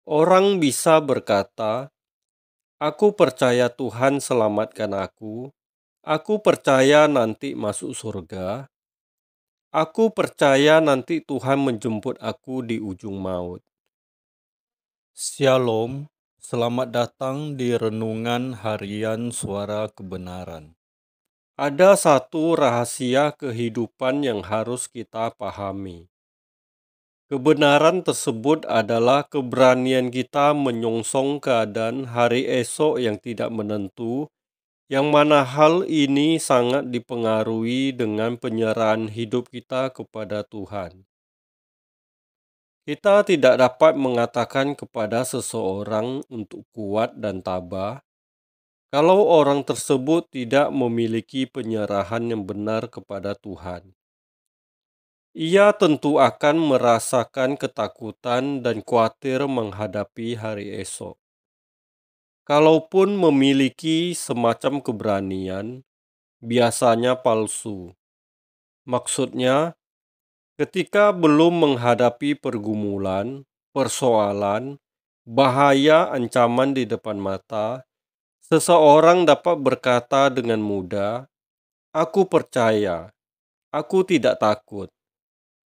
Orang bisa berkata, "Aku percaya Tuhan selamatkan aku. Aku percaya nanti masuk surga. Aku percaya nanti Tuhan menjemput aku di ujung maut." Shalom, selamat datang di Renungan Harian Suara Kebenaran. Ada satu rahasia kehidupan yang harus kita pahami. Kebenaran tersebut adalah keberanian kita menyongsong keadaan hari esok yang tidak menentu, yang mana hal ini sangat dipengaruhi dengan penyerahan hidup kita kepada Tuhan. Kita tidak dapat mengatakan kepada seseorang untuk kuat dan tabah kalau orang tersebut tidak memiliki penyerahan yang benar kepada Tuhan. Ia tentu akan merasakan ketakutan dan khawatir menghadapi hari esok. Kalaupun memiliki semacam keberanian, biasanya palsu. Maksudnya, ketika belum menghadapi pergumulan, persoalan, bahaya ancaman di depan mata, seseorang dapat berkata dengan mudah, "Aku percaya, aku tidak takut."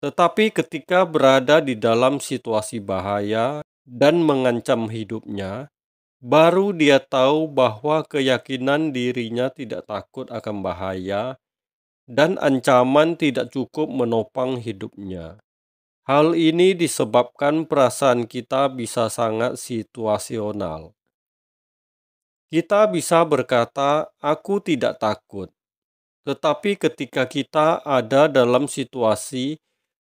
Tetapi ketika berada di dalam situasi bahaya dan mengancam hidupnya, baru dia tahu bahwa keyakinan dirinya tidak takut akan bahaya dan ancaman tidak cukup menopang hidupnya. Hal ini disebabkan perasaan kita bisa sangat situasional. Kita bisa berkata, "Aku tidak takut." Tetapi ketika kita ada dalam situasi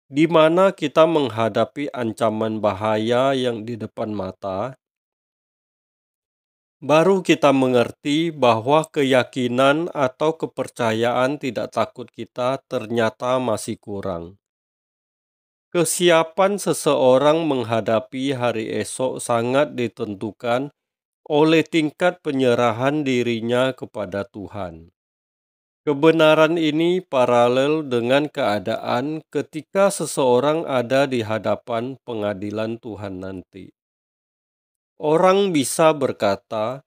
di mana kita menghadapi ancaman bahaya yang di depan mata, baru kita mengerti bahwa keyakinan atau kepercayaan tidak takut kita ternyata masih kurang. Kesiapan seseorang menghadapi hari esok sangat ditentukan oleh tingkat penyerahan dirinya kepada Tuhan. Kebenaran ini paralel dengan keadaan ketika seseorang ada di hadapan pengadilan Tuhan nanti. Orang bisa berkata,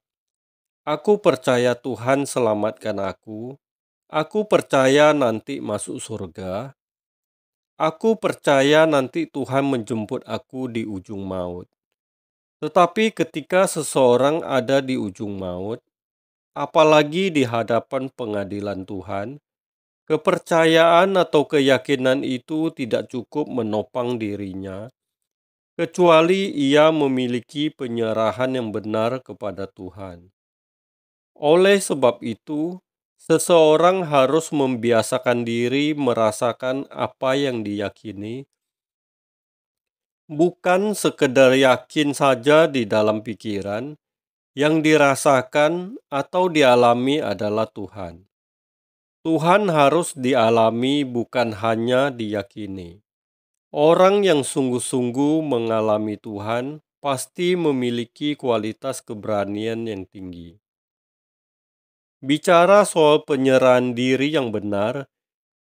"Aku percaya Tuhan selamatkan aku. Aku percaya nanti masuk surga. Aku percaya nanti Tuhan menjemput aku di ujung maut." Tetapi ketika seseorang ada di ujung maut, apalagi di hadapan pengadilan Tuhan, kepercayaan atau keyakinan itu tidak cukup menopang dirinya, kecuali ia memiliki penyerahan yang benar kepada Tuhan. Oleh sebab itu, seseorang harus membiasakan diri merasakan apa yang diyakini, bukan sekedar yakin saja di dalam pikiran. Yang dirasakan atau dialami adalah Tuhan. Tuhan harus dialami, bukan hanya diyakini. Orang yang sungguh-sungguh mengalami Tuhan pasti memiliki kualitas keberanian yang tinggi. Bicara soal penyerahan diri yang benar,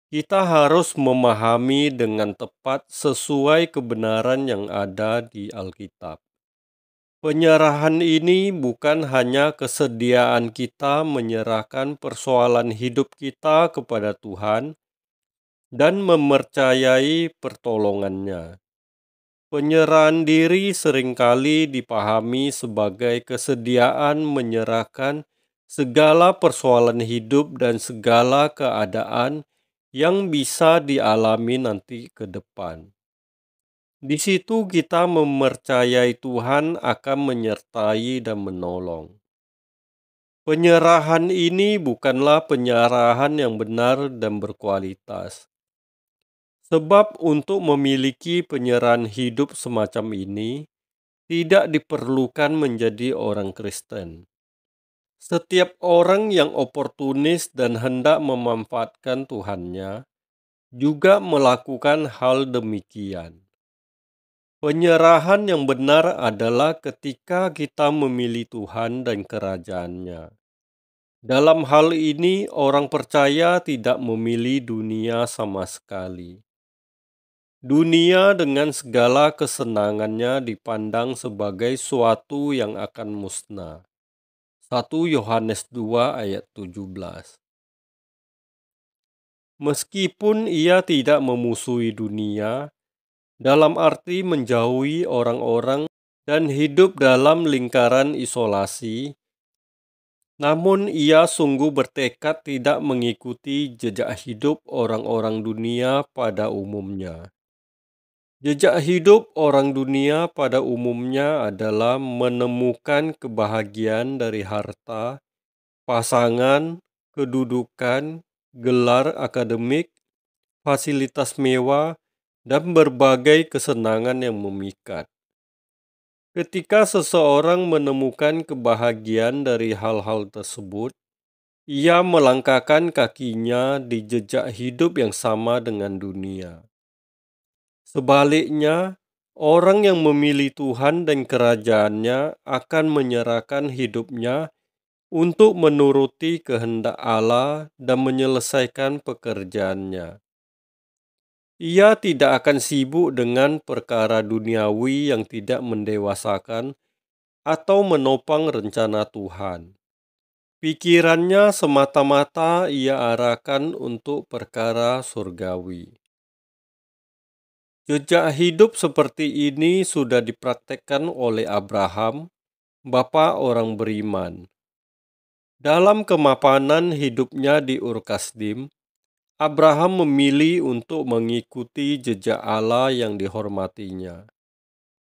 kita harus memahami dengan tepat sesuai kebenaran yang ada di Alkitab. Penyerahan ini bukan hanya kesediaan kita menyerahkan persoalan hidup kita kepada Tuhan dan mempercayai pertolongannya. Penyerahan diri seringkali dipahami sebagai kesediaan menyerahkan segala persoalan hidup dan segala keadaan yang bisa dialami nanti ke depan. Di situ kita mempercayai Tuhan akan menyertai dan menolong. Penyerahan ini bukanlah penyerahan yang benar dan berkualitas. Sebab untuk memiliki penyerahan hidup semacam ini, tidak diperlukan menjadi orang Kristen. Setiap orang yang oportunis dan hendak memanfaatkan Tuhannya, juga melakukan hal demikian. Penyerahan yang benar adalah ketika kita memilih Tuhan dan kerajaan-Nya. Dalam hal ini, orang percaya tidak memilih dunia sama sekali. Dunia dengan segala kesenangannya dipandang sebagai suatu yang akan musnah. 1 Yohanes 2 ayat 17. Meskipun ia tidak memusuhi dunia, dalam arti menjauhi orang-orang dan hidup dalam lingkaran isolasi, namun ia sungguh bertekad tidak mengikuti jejak hidup orang-orang dunia pada umumnya. Jejak hidup orang dunia pada umumnya adalah menemukan kebahagiaan dari harta, pasangan, kedudukan, gelar akademik, fasilitas mewah, dan berbagai kesenangan yang memikat. Ketika seseorang menemukan kebahagiaan dari hal-hal tersebut, ia melangkahkan kakinya di jejak hidup yang sama dengan dunia. Sebaliknya, orang yang memilih Tuhan dan kerajaannya akan menyerahkan hidupnya untuk menuruti kehendak Allah dan menyelesaikan pekerjaannya. Ia tidak akan sibuk dengan perkara duniawi yang tidak mendewasakan atau menopang rencana Tuhan. Pikirannya semata-mata ia arahkan untuk perkara surgawi. Jejak hidup seperti ini sudah dipraktekkan oleh Abraham, bapa orang beriman. Dalam kemapanan hidupnya di Ur Kasdim, Abraham memilih untuk mengikuti jejak Allah yang dihormatinya.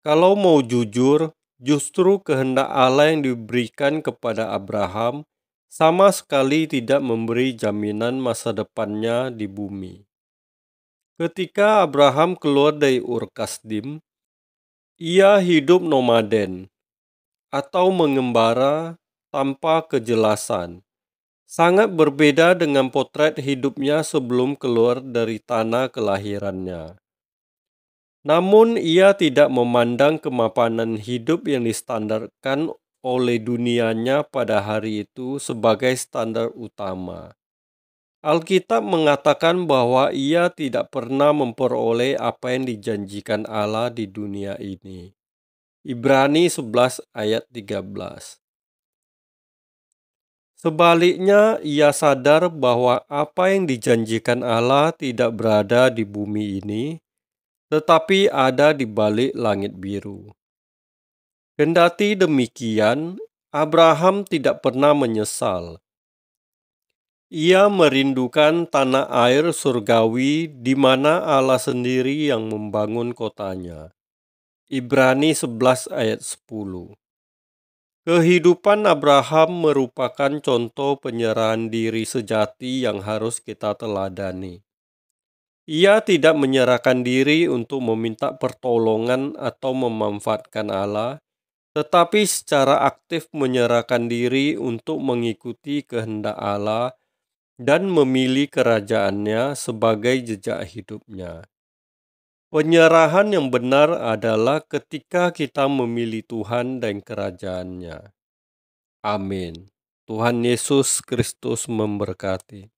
Kalau mau jujur, justru kehendak Allah yang diberikan kepada Abraham sama sekali tidak memberi jaminan masa depannya di bumi. Ketika Abraham keluar dari Ur Kasdim, ia hidup nomaden atau mengembara tanpa kejelasan. Sangat berbeda dengan potret hidupnya sebelum keluar dari tanah kelahirannya. Namun ia tidak memandang kemapanan hidup yang distandarkan oleh dunianya pada hari itu sebagai standar utama. Alkitab mengatakan bahwa ia tidak pernah memperoleh apa yang dijanjikan Allah di dunia ini. Ibrani 11 ayat 13. Sebaliknya, ia sadar bahwa apa yang dijanjikan Allah tidak berada di bumi ini, tetapi ada di balik langit biru. Kendati demikian, Abraham tidak pernah menyesal. Ia merindukan tanah air surgawi di mana Allah sendiri yang membangun kotanya. Ibrani 11 ayat 10. Kehidupan Abraham merupakan contoh penyerahan diri sejati yang harus kita teladani. Ia tidak menyerahkan diri untuk meminta pertolongan atau memanfaatkan Allah, tetapi secara aktif menyerahkan diri untuk mengikuti kehendak Allah dan memilih kerajaannya sebagai jejak hidupnya. Penyerahan yang benar adalah ketika kita memilih Tuhan dan kerajaannya. Amin. Tuhan Yesus Kristus memberkati.